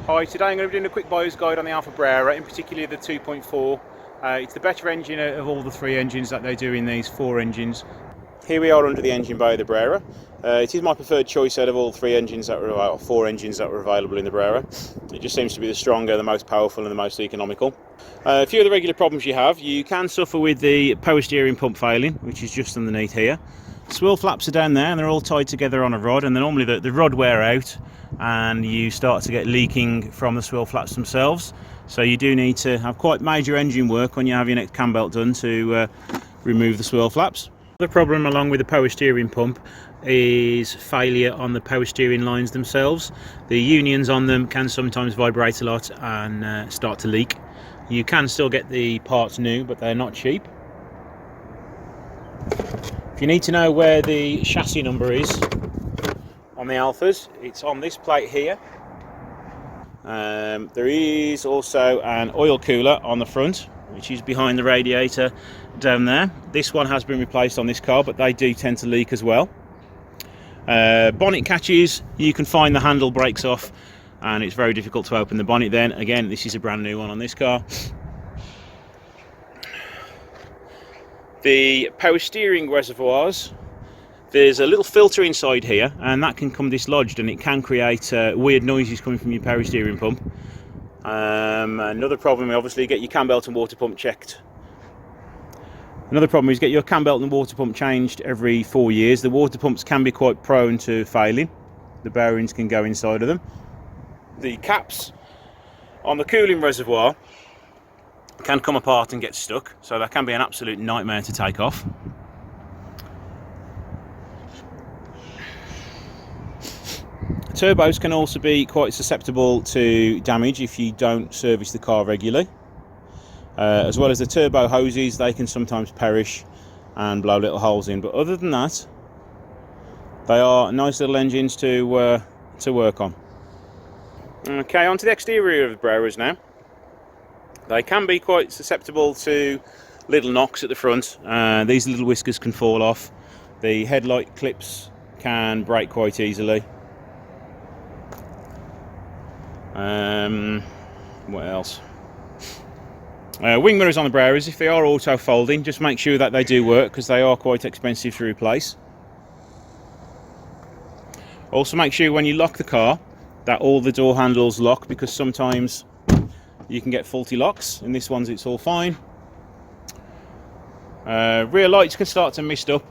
Hi, today I'm going to be doing a quick buyer's guide on the Alfa Brera, in particular the 2.4. It's the better engine of all the three engines that they do in these four engines. Here we are under the engine bay of the Brera. It is my preferred choice out of all three engines that were, or four engines that were available in the Brera. It just seems to be the stronger, the most powerful and the most economical. A few of the regular problems you have, you can suffer with the power steering pump failing, which is just underneath here. Swirl flaps are down there and they're all tied together on a rod, and then normally the rod wear out and you start to get leaking from the swirl flaps themselves. So you do need to have quite major engine work when you have your next cam belt done to remove the swirl flaps. The problem along with the power steering pump is failure on the power steering lines themselves. The unions on them can sometimes vibrate a lot and start to leak. You can still get the parts new, but they're not cheap. If you need to know where the chassis number is on the Alfas, it's on this plate here. There is also an oil cooler on the front, which is behind the radiator down there. This one has been replaced on this car, but they do tend to leak as well. Bonnet catches, you can find the handle breaks off and it's very difficult to open the bonnet then. Again, this is a brand new one on this car. The power steering reservoirs, there's a little filter inside here and that can come dislodged and it can create weird noises coming from your power steering pump. Another problem, obviously, get your cam belt and water pump checked. Another problem is get your cam belt and water pump changed every 4 years. The water pumps can be quite prone to failing. The bearings can go inside of them. The caps on the cooling reservoir can come apart and get stuck, so that can be an absolute nightmare to take off. Turbos can also be quite susceptible to damage if you don't service the car regularly. As well as the turbo hoses, they can sometimes perish and blow little holes in, but other than that, they are nice little engines to work on. Okay, onto the exterior of the Breras now. They can be quite susceptible to little knocks at the front. These little whiskers can fall off. The headlight clips can break quite easily. What else? Wing mirrors on the Breras, if they are auto folding, just make sure that they do work because they are quite expensive to replace. Also make sure when you lock the car that all the door handles lock, because sometimes you can get faulty locks. In this one's it's all fine. Rear lights can start to mist up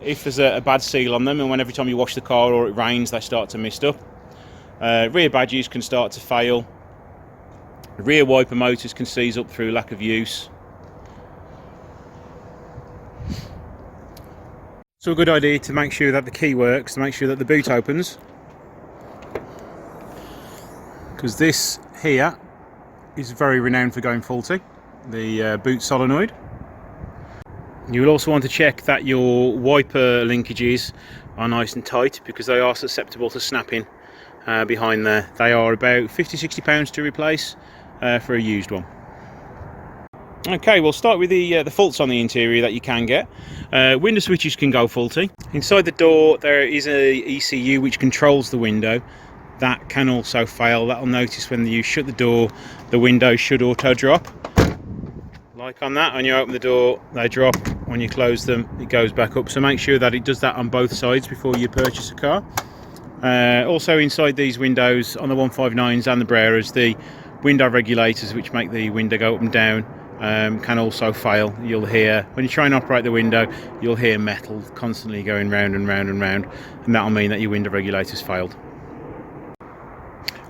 if there's a bad seal on them, and when every time you wash the car or it rains they start to mist up. Rear badges can start to fail. Rear wiper motors can seize up through lack of use. So a good idea to make sure that the key works, to make sure that the boot opens, because this here is very renowned for going faulty, the boot solenoid. You will also want to check that your wiper linkages are nice and tight, because they are susceptible to snapping behind there. They are about £50–60 to replace for a used one. Okay, we'll start with the faults on the interior that you can get. Window switches can go faulty. Inside the door there is a ECU which controls the window. That can also fail. That'll notice when you shut the door, the window should auto drop. Like on that, when you open the door, they drop. When you close them, it goes back up. So make sure that it does that on both sides before you purchase a car. Also inside these windows, on the 159s and the Breras, the window regulators which make the window go up and down can also fail. You'll hear, when you try and operate the window, you'll hear metal constantly going round and round and round, and that'll mean that your window regulators failed.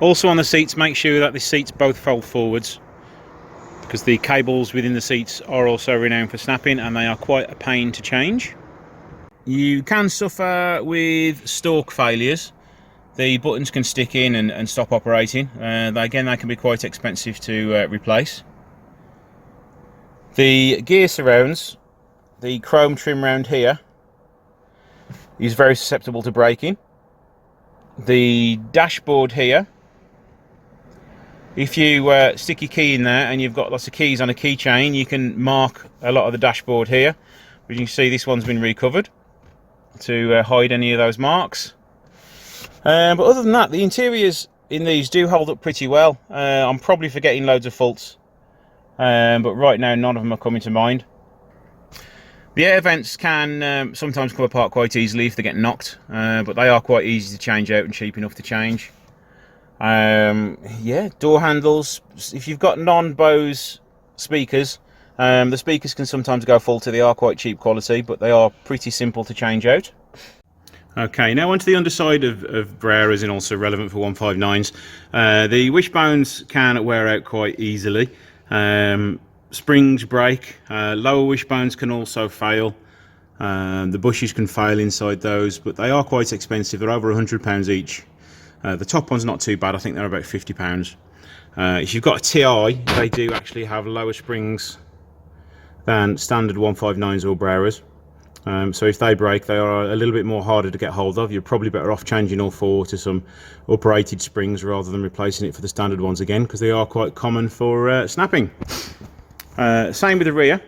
Also on the seats, make sure that the seats both fold forwards, because the cables within the seats are also renowned for snapping and they are quite a pain to change. You can suffer with stalk failures. The buttons can stick in and stop operating. Again, they can be quite expensive to replace. The gear surrounds, the chrome trim round here, is very susceptible to breaking. The dashboard here, if you stick your key in there and you've got lots of keys on a keychain, you can mark a lot of the dashboard here. As you can see, this one's been recovered to hide any of those marks. But other than that, the interior's in these do hold up pretty well. I'm probably forgetting loads of faults, but right now none of them are coming to mind. The air vents can sometimes come apart quite easily if they get knocked, but they are quite easy to change out and cheap enough to change. Yeah, door handles, if you've got non-Bose speakers, the speakers can sometimes go faulty. They are quite cheap quality, but they are pretty simple to change out. Okay, now onto the underside of Breras, and also relevant for 159s. The wishbones can wear out quite easily. Springs break, lower wishbones can also fail. The bushes can fail inside those, but they are quite expensive. They're over £100 each. The top one's not too bad. I think they're about £50. If you've got a TI, they do actually have lower springs than standard 159s or Breras. So if they break, they are a little bit more harder to get hold of. You're probably better off changing all four to some uprated springs rather than replacing it for the standard ones again, because they are quite common for snapping. Same with the rear.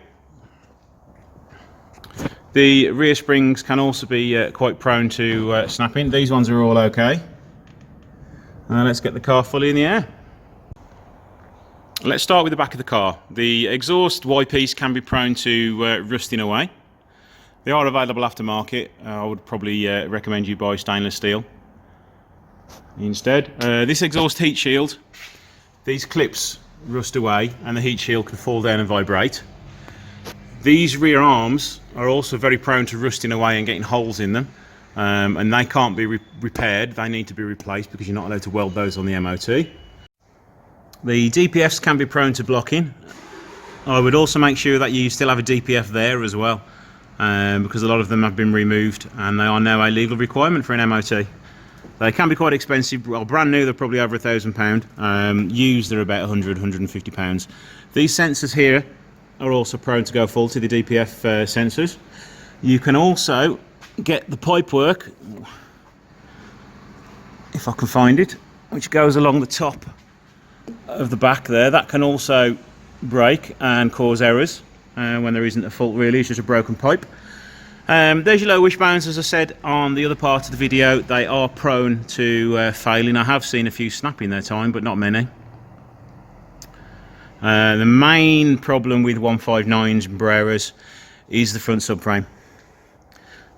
The rear springs can also be quite prone to snapping. These ones are all okay. Let's get the car fully in the air. Let's start with the back of the car. The exhaust Y piece can be prone to rusting away. They are available aftermarket. I would probably recommend you buy stainless steel instead. This exhaust heat shield, these clips rust away and the heat shield can fall down and vibrate. These rear arms are also very prone to rusting away and getting holes in them, and they can't be repaired. They need to be replaced because you're not allowed to weld those on the MOT. The DPFs can be prone to blocking. I would also make sure that you still have a DPF there as well, because a lot of them have been removed and they are now a legal requirement for an MOT. They can be quite expensive. Well, brand new they're probably over £1,000. Used they're about £100, £150. These sensors here are also prone to go faulty, the DPF sensors. You can also get the pipework, if I can find it, which goes along the top of the back there. That can also break and cause errors when there isn't a fault really, it's just a broken pipe. There's your low wishbones. As I said on the other part of the video, they are prone to failing. I have seen a few snap in their time, but not many. The main problem with 159s and Breras is the front subframe.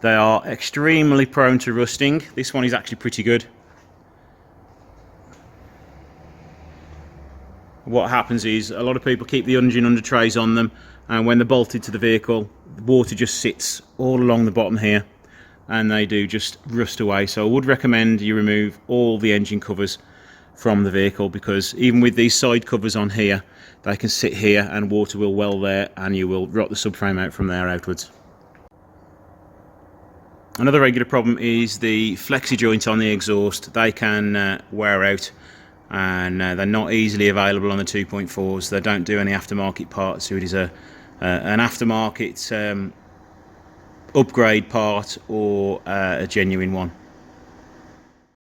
They are extremely prone to rusting. This one is actually pretty good. What happens is a lot of people keep the engine under trays on them, and when they're bolted to the vehicle, the water just sits all along the bottom here and they do just rust away. So I would recommend you remove all the engine covers from the vehicle, because even with these side covers on here, they can sit here and water will well there and you will rot the subframe out from there outwards. Another regular problem is the flexi joint on the exhaust. They can wear out, and they're not easily available on the 2.4s. They don't do any aftermarket parts, so it is an aftermarket upgrade part or a genuine one.